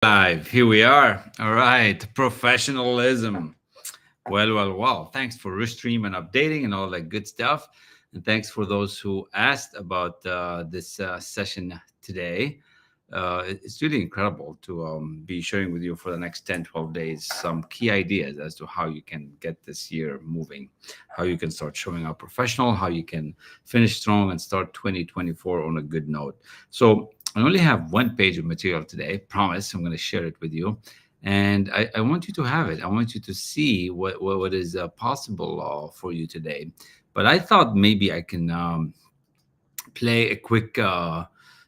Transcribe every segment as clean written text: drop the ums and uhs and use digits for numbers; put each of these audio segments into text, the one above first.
Live. Here we are. All right. Professionalism. Well. Thanks for restream and updating and all that good stuff. And thanks for those who asked about this session today. It's really incredible to be sharing with you for the next 10, 12 days some key ideas as to how you can get this year moving, how you can start showing up professional, how you can finish strong and start 2024 on a good note. So, I only have one page of material today. Promise, I'm going to share it with you, and I want you to have it. I want you to see what is possible for you today. But I thought maybe I can play a quick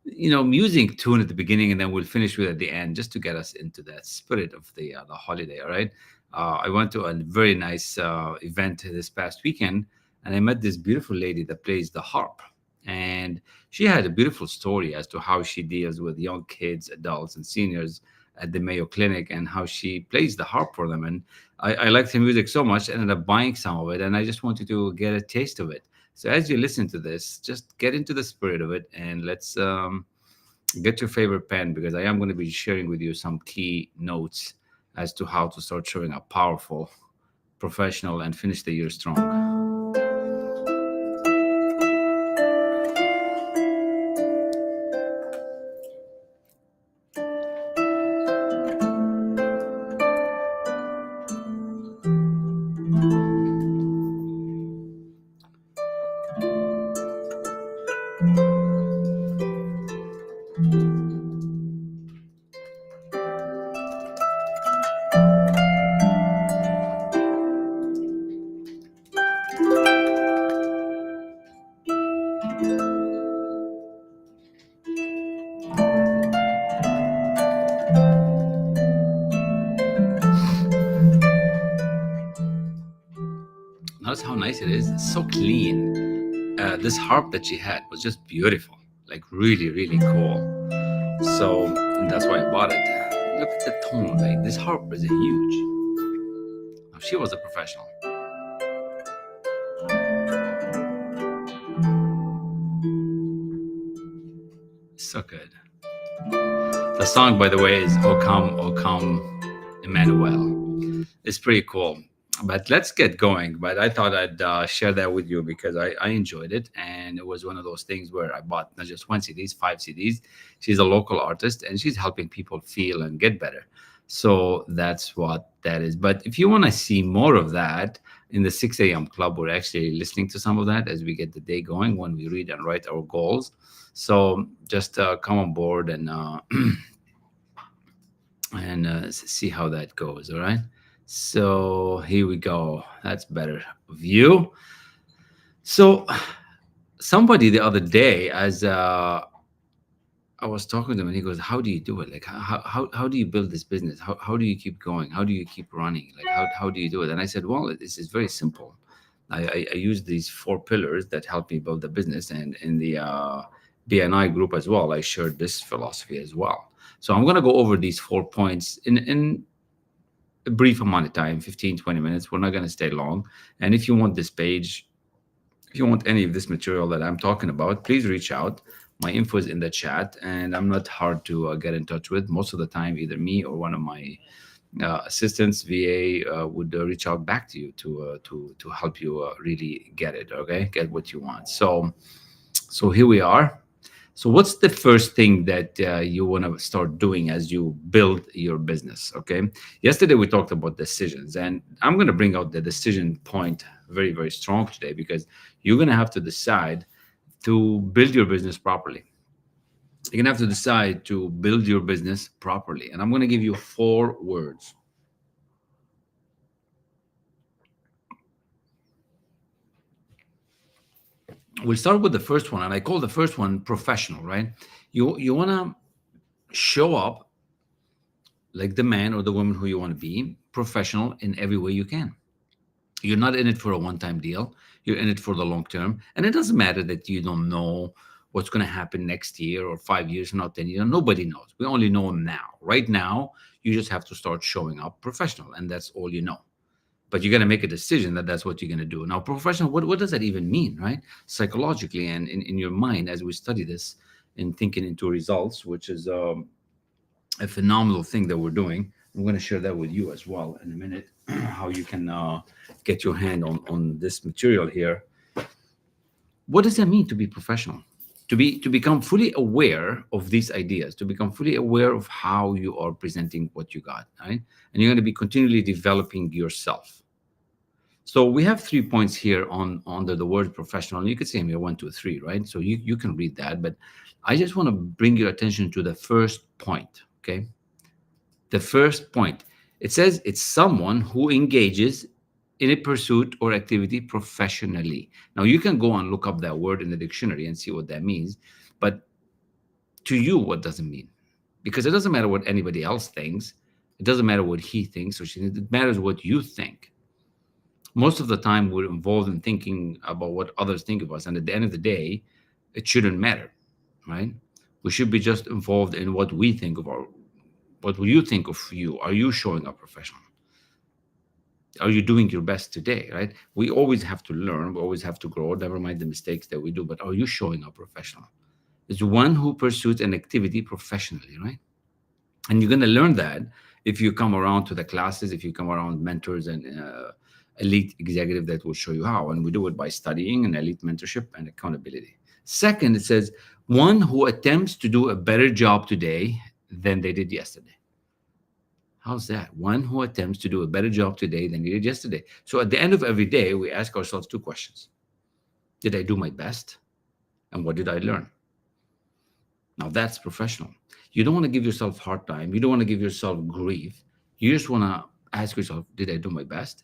music tune at the beginning, and then we'll finish with at the end, just to get us into that spirit of the holiday. All right. I went to a very nice event this past weekend, and I met this beautiful lady that plays the harp, and she had a beautiful story as to how she deals with young kids, adults, and seniors at the Mayo Clinic, and how she plays the harp for them. And I liked her music so much, I ended up buying some of it, and I just wanted to get a taste of it. So as you listen to this, just get into the spirit of it, and let's get your favorite pen, because I am going to be sharing with you some key notes as to how to start showing up powerful, professional, and finish the year strong. Notice how nice it is. It's so clean. This harp that she had was just beautiful, like really, really cool. So and that's why I bought it. Look at the tone. Like, this harp is huge. Now, she was a professional. So good. The song, by the way, is O Come, Emmanuel." It's pretty cool. But let's get going. But I thought I'd share that with you because I enjoyed it. And it was one of those things where I bought not just one CDs, five CDs. She's a local artist, and she's helping people feel and get better. So that's what that is. But if you want to see more of that in the 6 a.m. club, we're actually listening to some of that as we get the day going when we read and write our goals. So just come on board and see how that goes. All right. So here we go. That's better view. So somebody the other day, as I was talking to him, and he goes, "How do you do it? Like, how do you build this business? How do you keep going? How do you keep running? Like, how do you do it?" And I said, "Well, this is very simple. I use these four pillars that help me build the business, and in the BNI group as well, I shared this philosophy as well. So I'm going to go over these 4 points in a brief amount of time, 15, 20 minutes. We're not going to stay long. And if you want this page, if you want any of this material that I'm talking about, please reach out. My info is in the chat, and I'm not hard to get in touch with. Most of the time, either me or one of my assistants, VA, would reach out back to you to help you really get it. Okay, get what you want. So here we are. So what's the first thing that you want to start doing as you build your business? Okay. Yesterday we talked about decisions, and I'm going to bring out the decision point very, very strong today, because you're going to have to decide to build your business properly. You're going to have to decide to build your business properly. And I'm going to give you 4 words. We'll start with the first one, and I call the first one professional, right? You want to show up like the man or the woman who you want to be, professional in every way you can. You're not in it for a one-time deal. You're in it for the long term. And it doesn't matter that you don't know what's going to happen next year or 5 years from now, 10 years. Nobody knows. We only know now. Right now, you just have to start showing up professional, and that's all you know. But you're going to make a decision that that's what you're going to do. Now, professional, what does that even mean, right? Psychologically and in your mind, as we study this in thinking into results, which is a phenomenal thing that we're doing. I'm going to share that with you as well in a minute, how you can get your hand on this material here. What does that mean to be professional? To become fully aware of these ideas, to become fully aware of how you are presenting what you got, right? And you're going to be continually developing yourself. So we have 3 points here on under the word professional. You could say here 1, 2, 3, right? So you can read that, but I just want to bring your attention to the first point. Okay, the first point. It says it's someone who engages in a pursuit or activity professionally. Now you can go and look up that word in the dictionary and see what that means, but to you, what does it mean? Because it doesn't matter what anybody else thinks. It doesn't matter what he thinks or she thinks. It matters what you think. Most of the time we're involved in thinking about what others think of us, and at the end of the day it shouldn't matter, right? We should be just involved in what we think of our what will you think of you. Are you showing up professional? Are you doing your best today, right? We always have to learn, we always have to grow, never mind the mistakes that we do, but are you showing up professional? It's one who pursues an activity professionally, right? And you're going to learn that if you come around to the classes, if you come around mentors and elite executive that will show you how. And we do it by studying and elite mentorship and accountability. Second, it says one who attempts to do a better job today than they did yesterday. How's that? One who attempts to do a better job today than they did yesterday. So at the end of every day, we ask ourselves 2 questions. Did I do my best? And what did I learn? Now that's professional. You don't want to give yourself hard time. You don't want to give yourself grief. You just want to ask yourself, did I do my best?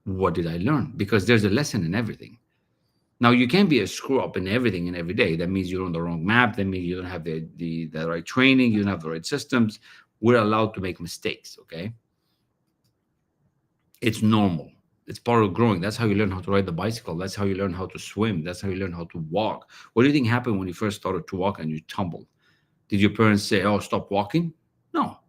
What did I learn? Because there's a lesson in everything. Now you can't be a screw up in everything and every day. That means you're on the wrong map. That means you don't have the right training. You don't have the right systems. We're allowed to make mistakes, okay? It's normal. It's part of growing. That's how you learn how to ride the bicycle. That's how you learn how to swim. That's how you learn how to walk. What do you think happened when you first started to walk and you tumbled? Did your parents say, oh, stop walking? No.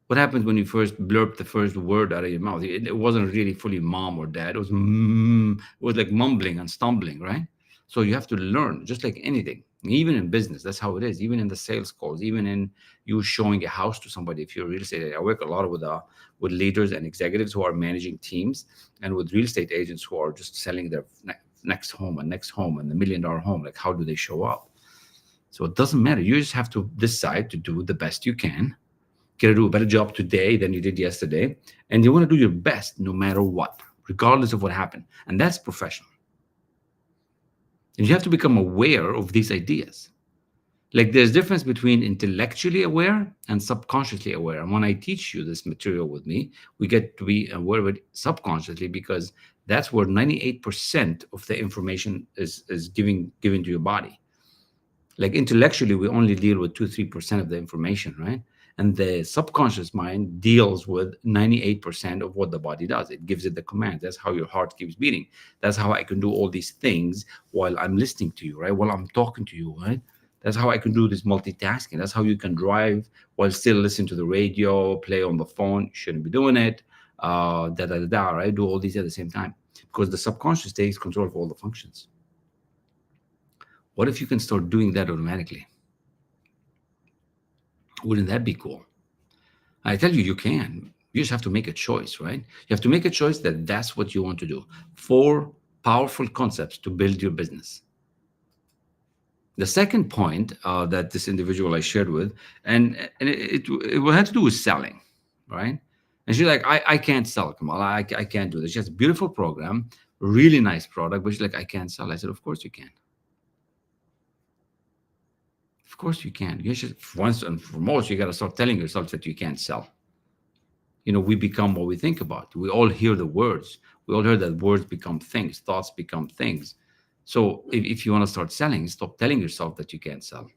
What happens when you first blurb the first word out of your mouth? It wasn't really fully mom or dad. It was like mumbling and stumbling, right? So you have to learn, just like anything. Even in business, that's how it is. Even in the sales calls, even in you showing a house to somebody. If you're a real estate agent, I work a lot with leaders and executives who are managing teams, and with real estate agents who are just selling their next home and the $1 million home. Like, how do they show up? So it doesn't matter. You just have to decide to do the best you can. Get to do a better job today than you did yesterday. And you want to do your best no matter what, regardless of what happened. And that's professional. And you have to become aware of these ideas. Like, there's difference between intellectually aware and subconsciously aware. And when I teach you this material with me, we get to be aware of it subconsciously, because that's where 98% of the information is given to your body. Like, intellectually, we only deal with 2-3% of the information, right? And the subconscious mind deals with 98% of what the body does. It gives it the command. That's how your heart keeps beating. That's how I can do all these things while I'm listening to you, right? While I'm talking to you, right? That's how I can do this multitasking. That's how you can drive while still listen to the radio, play on the phone. You shouldn't be doing it. Right? Do all these at the same time, because the subconscious takes control of all the functions. What if you can start doing that automatically? Wouldn't that be cool? I tell you, you can. You just have to make a choice, right? You have to make a choice that that's what you want to do. 4 powerful concepts to build your business. The second point that this individual I shared with, and it had to do with selling, right? And she's like, I can't sell, Kamal. I can't do this. She has a beautiful program, really nice product, but she's like, I can't sell. I said, of course you can. Of course you can. You should, once and foremost, you got to start telling yourself that you can't sell. We become what we think about. We all hear the words. We all hear that words become things, thoughts become things. So if you want to start selling, stop telling yourself that you can't sell,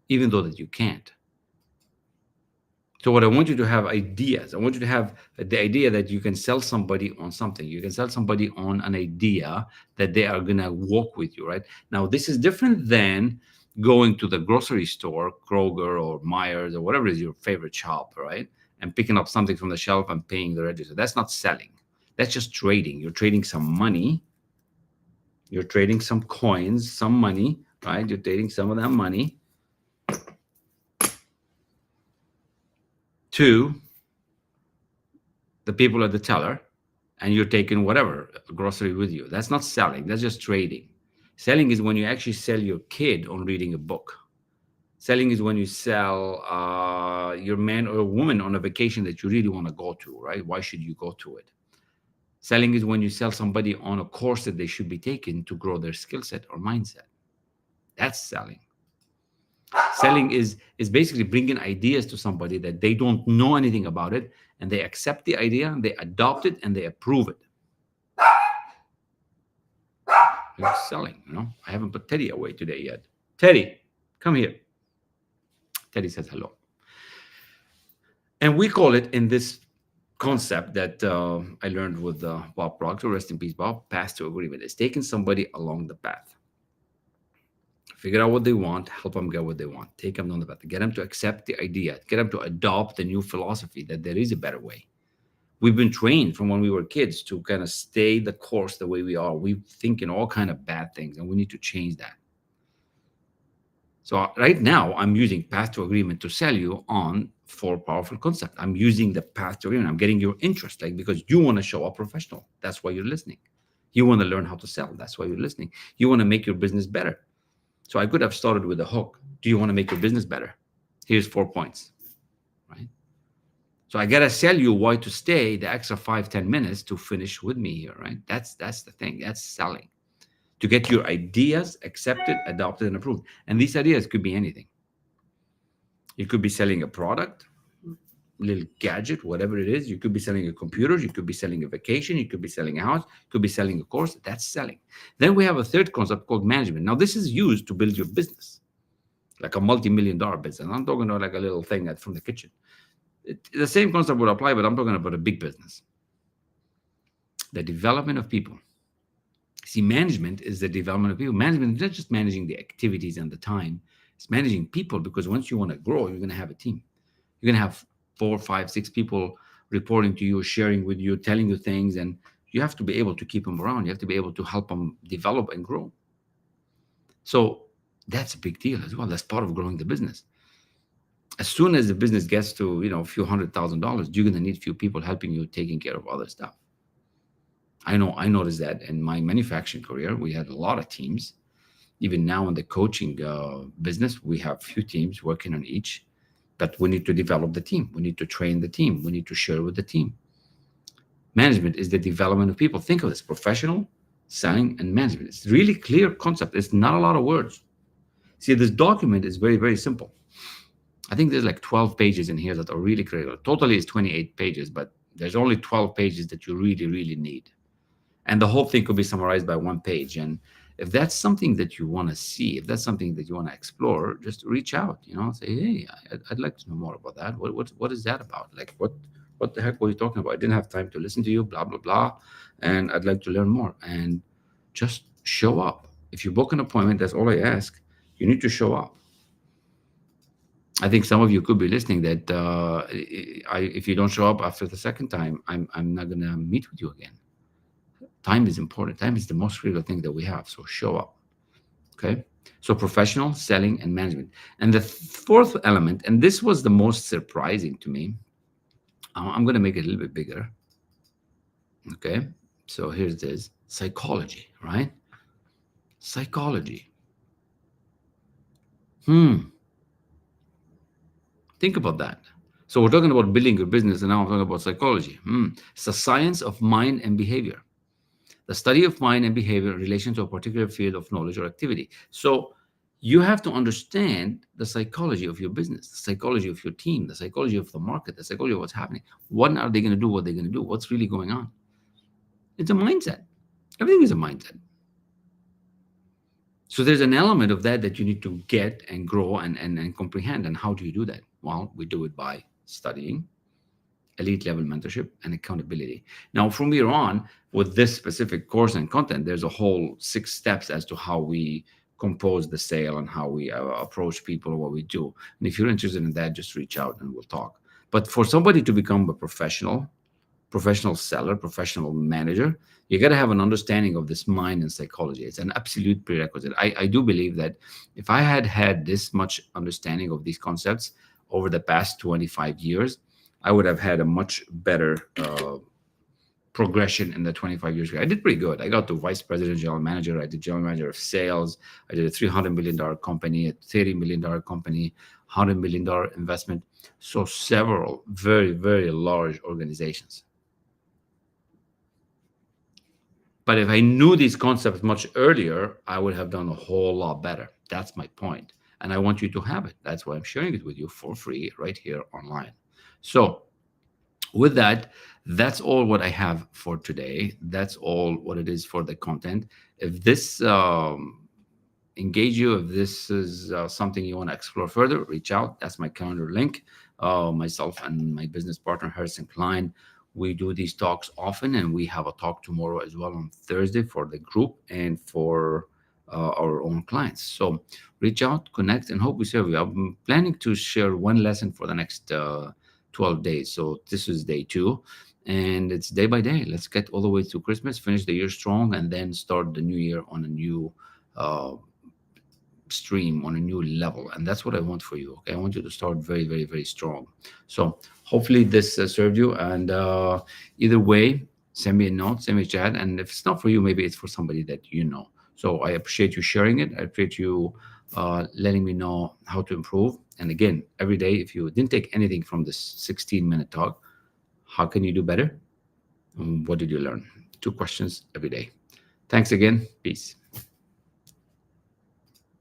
even though that you can't. So what I want you to have ideas. I want you to have the idea that you can sell somebody on something. You can sell somebody on an idea that they are going to walk with you, right? Now, this is different than going to the grocery store, Kroger or Myers or whatever is your favorite shop, right? And picking up something from the shelf and paying the register. That's not selling. That's just trading. You're trading some money. You're trading some coins, some money, right? You're trading some of that money to the people at the teller, and you're taking whatever grocery with you. That's not selling, that's just trading. Selling is when you actually sell your kid on reading a book. Selling is when you sell your man or woman on a vacation that you really want to go to, right? Why should you go to it? Selling is when you sell somebody on a course that they should be taking to grow their skill set or mindset. That's selling. Selling is basically bringing ideas to somebody that they don't know anything about it, and they accept the idea, they adopt it, and they approve it. You're selling, I haven't put Teddy away today yet. Teddy, come here. Teddy says hello. And we call it, in this concept that I learned with Bob Proctor, rest in peace, Bob, path to agreement. It's taking somebody along the path. Figure out what they want, help them get what they want, take them down the path, get them to accept the idea, get them to adopt the new philosophy that there is a better way. We've been trained from when we were kids to kind of stay the course the way we are. We think in all kind of bad things, and we need to change that. So right now, I'm using path to agreement to sell you on 4 powerful concepts. I'm using the path to agreement. I'm getting your interest, because you want to show up professional. That's why you're listening. You want to learn how to sell. That's why you're listening. You want to make your business better. So I could have started with a hook. Do you want to make your business better? Here's 4 points, right? So I got to sell you why to stay the extra 5-10 minutes to finish with me here, right? That's the thing. That's selling. To get your ideas accepted, adopted, and approved. And these ideas could be anything. You could be selling a product, little gadget, whatever it is. You could be selling a computer. You could be selling a vacation. You could be selling a house. You could be selling a course. That's selling. Then we have a third concept called management. Now, this is used to build your business, like a multi-million-dollar business. I'm talking about like a little thing from the kitchen. The same concept would apply, but I'm talking about a big business. The development of people. See, management is the development of people. Management is not just managing the activities and the time. It's managing people, because once you want to grow, you're going to have a team. You're going to have 4, 5, 6 people reporting to you, sharing with you, telling you things, and you have to be able to keep them around. You have to be able to help them develop and grow. So that's a big deal as well. That's part of growing the business. As soon as the business gets to, a few $100,000, you're going to need a few people helping you, taking care of other stuff. I noticed that in my manufacturing career, we had a lot of teams. Even now in the coaching business, we have a few teams working on each, but we need to develop the team. We need to train the team. We need to share with the team. Management is the development of people. Think of this: professional, selling, and management. It's really clear concept. It's not a lot of words. See, this document is very, very simple. I think there's like 12 pages in here that are really critical. Totally is 28 pages, but there's only 12 pages that you really, really need. And the whole thing could be summarized by 1 page. And if that's something that you want to see, if that's something that you want to explore, just reach out, say, hey, I'd like to know more about that. What is that about? Like, what the heck were you talking about? I didn't have time to listen to you, blah, blah, blah. And I'd like to learn more. And just show up. If you book an appointment, that's all I ask. You need to show up. I think some of you could be listening that if you don't show up after the second time, I'm not going to meet with you again. Time is important. Time is the most critical thing that we have. So show up. Okay. So professional, selling, and management. And the fourth element, and this was the most surprising to me. I'm going to make it a little bit bigger. Okay. So here's this: psychology, right? Psychology. Think about that. So we're talking about building your business, and now I'm talking about psychology. It's the science of mind and behavior. The study of mind and behavior in relation to a particular field of knowledge or activity. So you have to understand the psychology of your business, the psychology of your team, the psychology of the market, the psychology of what's happening. What are they going to do? What they're going to do? What's really going on? It's a mindset. Everything is a mindset. So there's an element of that you need to get and grow and comprehend. And how do you do that? Well, we do it by studying, elite level mentorship, and accountability. Now, from here on, with this specific course and content, there's a whole 6 steps as to how we compose the sale and how we approach people and what we do. And if you're interested in that, just reach out and we'll talk. But for somebody to become a professional seller, professional manager, you got to have an understanding of this mind and psychology. It's an absolute prerequisite. I do believe that if I had this much understanding of these concepts over the past 25 years, I would have had a much better progression in the 25 years. I did pretty good. I got to vice president, general manager. I did general manager of sales. I did a $300 million company, a $30 million company, $100 million investment. So several very, very large organizations. But if I knew these concepts much earlier, I would have done a whole lot better. That's my point. And I want you to have it. That's why I'm sharing it with you for free right here online. So with that, that's all what I have for today. That's all what it is for the content. If this engage you, if this is something you want to explore further, reach out. That's my calendar link. Myself and my business partner Harrison Klein, we do these talks often, and we have a talk tomorrow as well on Thursday for the group and for our own clients. So reach out, connect, and hope we serve you. I'm planning to share one lesson for the next 12 days. So this is day 2, and it's day by day. Let's get all the way to Christmas, finish the year strong, and then start the new year on a new stream, on a new level. And that's what I want for you. Okay, I want you to start very, very, very strong. So hopefully this served you. And either way, send me a note, send me a chat. And if it's not for you, maybe it's for somebody that you know. So I appreciate you sharing it. I appreciate you letting me know how to improve. And again, every day, if you didn't take anything from this 16-minute talk, how can you do better? What did you learn? 2 questions every day. Thanks again. Peace.